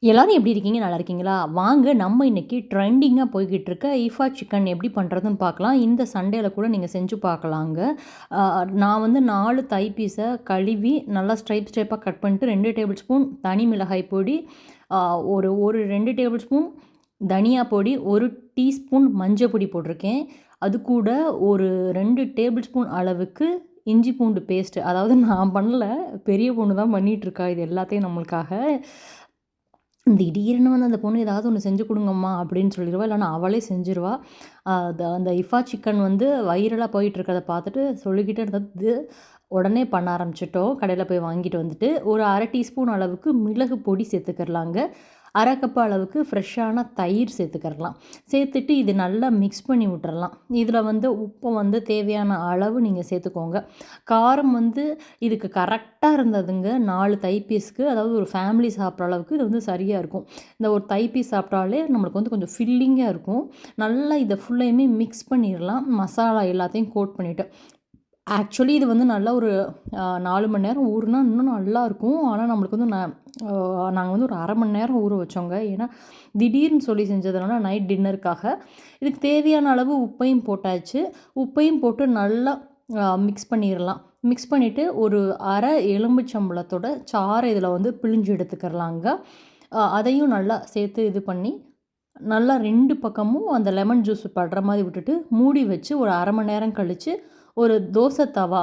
எல்லாரும் எப்படி இருக்கீங்க? நல்லா இருக்கீங்களா? வாங்க நம்ம இன்னைக்கு ட்ரெண்டிங்கா போய்க்கிட்டு இருக்க ஈஃபா சிக்கன் எப்படி பண்ணுறதுன்னு பார்க்கலாம். இந்த சண்டேல கூட நீங்க செஞ்சு பார்க்கலாங்க. அ நான் வந்து 4 தை பீஸ கழுவி நல்லா ஸ்ட்ரைப்பா கட் பண்ணிட்டு 2 டேபிள் ஸ்பூன் தனி மிளகாய் பொடி, அ ஒரு ஒரு 2 டேபிள் ஸ்பூன் தனியா பொடி, 1 டீஸ்பூன் மஞ்சள் பொடி போட்டிருக்கேன். அது கூட ஒரு 2 டேபிள் ஸ்பூன் அளவுக்கு இஞ்சி பூண்டு பேஸ்ட். அதாவது நான் பண்ணல. பெரிய பொண்ணு தான் பண்ணிட்டுருக்கா இது எல்லாத்தையும் நம்மளுக்காக. திடீர்னு வந்து அந்த பொண்ணு ஏதாவது ஒண்ணு செஞ்சு குடுங்கம்மா அப்படின்னு சொல்லிருவா. இல்லன்னா அவளே செஞ்சுருவா. அந்த இஃபா சிக்கன் வந்து வைரலா போயிட்டுருக்கத பார்த்துட்டு சொல்லிக்கிட்டே இருந்தது. உடனே பண்ண ஆரம்பிச்சுட்டோம். கடையில போய் வாங்கிட்டு வந்துட்டு, ஒரு 1/2 டீஸ்பூன் அளவுக்கு மிளகு பொடி சேர்த்துக்கிறலாங்க. 1/2 கப் அளவுக்கு ஃப்ரெஷ்ஷான தயிர் சேர்த்துக்கிறலாம். சேர்த்துட்டு இது நல்லா மிக்ஸ் பண்ணி விட்டுறலாம். இதில வந்து உப்பு வந்து தேவையான அளவு நீங்க சேர்த்துக்கோங்க. காரம் வந்து இதுக்கு கரெக்ட்டா இருந்ததுங்க. 4 தை பீஸ்க்கு. அதாவது ஒரு ஃபேமிலி சாப்பிட்ற அளவுக்கு இது வந்து சரியா இருக்கும். இந்த ஒரு தை பீஸ் சாப்பிட்டாலே நம்மளுக்கு வந்து கொஞ்சம் ஃபில்லிங்கா இருக்கும். நல்லா இத ஃபுல்லையுமே மிக்ஸ் பண்ணிறலாம். மசாலா எல்லாத்தையும் கோட் பண்ணிட்டு. ஆக்சுவலி இது வந்து நல்லா ஒரு 4 மணி நேரம் ஊறுனா இன்னும் நல்லாயிருக்கும். ஆனா நம்மளுக்கு வந்து நாங்க வந்து ஒரு 1/2 மணி நேரம் ஊற வச்சோங்க. ஏன்னா, திடீர்னு சொல்லி செஞ்சதுனால நைட் டின்னருக்காக. இதுக்கு தேவையான அளவு உப்பையும் போட்டாச்சு. உப்பையும் போட்டு நல்லா மிக்ஸ் பண்ணிறலாம். மிக்ஸ் பண்ணிவிட்டு ஒரு 1/2 எலும்பிச்சம்பழத்தோட சாறை இதில வந்து பிழிஞ்சு எடுத்துக்கிறலாங்க. அதையும் நல்லா சேர்த்து இது பண்ணி, நல்லா 2 பக்கமும் அந்த லெமன் ஜூஸ் படுற மாரி விட்டுட்டு, மூடி வச்சு ஒரு 1/2 மணி நேரம் கழிச்சு, ஒரு தோசை தவா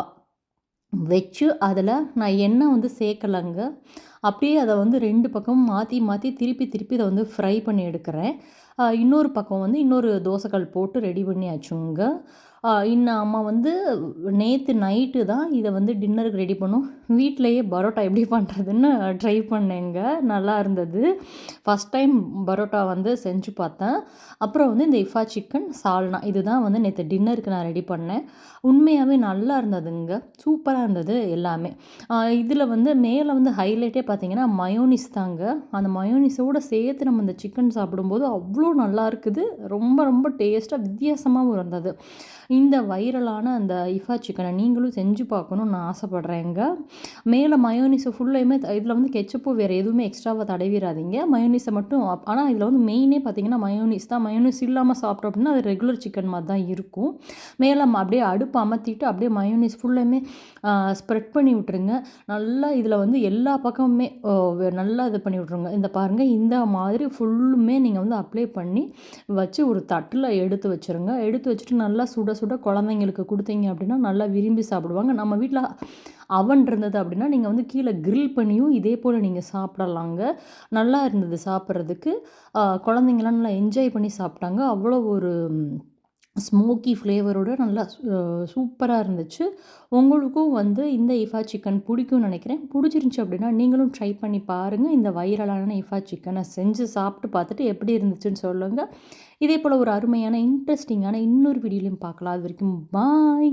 வச்சு அதில நான் எண்ணெய் வந்து சேர்க்கலங்க. அப்படியே அத வந்து 2 பக்கமும் மாத்தி, மாத்தி திருப்பி, திருப்பி இத வந்து ஃப்ரை பண்ணி எடுக்கிறேன். இன்னொரு பக்கம் வந்து இன்னொரு தோசைக்கல் போட்டு ரெடி பண்ணியாச்சுங்க. அம்மா வந்து நேத்து நைட்டு தான் இத வந்து டின்னருக்கு ரெடி பண்ணோம். வீட்லயே பரோட்டா எப்படி பண்ணுறதுன்னு ட்ரை பண்ணேங்க. நல்லா இருந்தது. ஃபர்ஸ்ட் டைம் பரோட்டா வந்து செஞ்சு பார்த்தேன். அப்புறம் வந்து இந்த இஃபா சிக்கன் சால்னா இதுதான் வந்து நேத்து டின்னருக்கு நான் ரெடி பண்ணேன். உண்மையாவே நல்லா இருந்ததுங்க. சூப்பரா இருந்தது எல்லாமே. இதில வந்து மேல வந்து ஹைலைட்டே பார்த்தீங்கன்னா, மயோனைஸ் தாங்க. அந்த மயோனைஸோட சேர்த்து நம்ம இந்த சிக்கன் சாப்பிடும்போது அவ்ளோ நல்லா இருக்குது. ரொம்ப ரொம்ப டேஸ்ட்டா வித்தியாசமாவும் இருந்தது. இந்த வைரலான அந்த இஃபா சிக்கன நீங்களும் செஞ்சு பார்க்கணும்னு நான் ஆசைப்படுறேங்க. மேல மயோனைஸ ஃபுல்லையுமே இதில வந்து கெட்சப்போ வேற எதுவுமே எக்ஸ்ட்ராவா தடவிறாதீங்க. மயோனைஸ மட்டும் ஆனா இதில வந்து மெயினே பார்த்தீங்கன்னா மயோனைஸ் தான். மயோனைஸ் இல்லாம சாப்பிட்டோம் அப்படின்னா, அது ரெகுலர் சிக்கன் மாரி தான் இருக்கும். மேல அப்படியே அடுப்ப அமர்த்திட்டு அப்படியே மயோனைஸ் ஃபுல்லுமே ஸ்ப்ரெட் பண்ணி விட்டுருங்க. நல்லா இதில வந்து எல்லா பக்கமுமே நல்லா இது பண்ணி விட்ருங்க. இந்த பாருங்க இந்த மாதிரி ஃபுல்லுமே நீங்க வந்து அப்ளை பண்ணி வச்சு ஒரு தட்டில எடுத்து வச்சுருங்க. எடுத்து வச்சுட்டு நல்லா சுட சுட குழந்தைங்களுக்கு குடுத்தீங்க அப்படின்னா, நல்லா விரும்பி சாப்பிடுவாங்க. நம்ம வீட்ல அவன் இருந்தது அப்படின்னா, நீங்க வந்து கீழ கிரில் பண்ணியும் இதே போல நீங்க சாப்பிடலாங்க. நல்லா இருந்தது சாப்பிடுறதுக்கு. குழந்தைங்கலாம் நல்லா என்ஜாய் பண்ணி சாப்பிட்டாங்க. அவ்வளோ ஒரு ஸ்மோக்கி ஃப்ளேவரோட நல்லா சூப்பரா இருந்துச்சு. உங்களுக்கும் வந்து இந்த இஃபா சிக்கன் பிடிக்கும்னு நெனைக்கிறேன். பிடிச்சிருந்துச்சு அப்படின்னா, நீங்களும் ட்ரை பண்ணி பாருங்க. இந்த வைரலான இஃபா சிக்கன செஞ்சு சாப்பிட்டு பார்த்துட்டு எப்படி இருந்துச்சுன்னு சொல்லுங்க. இதே போல ஒரு அருமையான, இன்ட்ரஸ்டிங்கான இன்னொரு வீடியோலயும் பார்க்கலாம். அதுவரைக்கும் பாய்.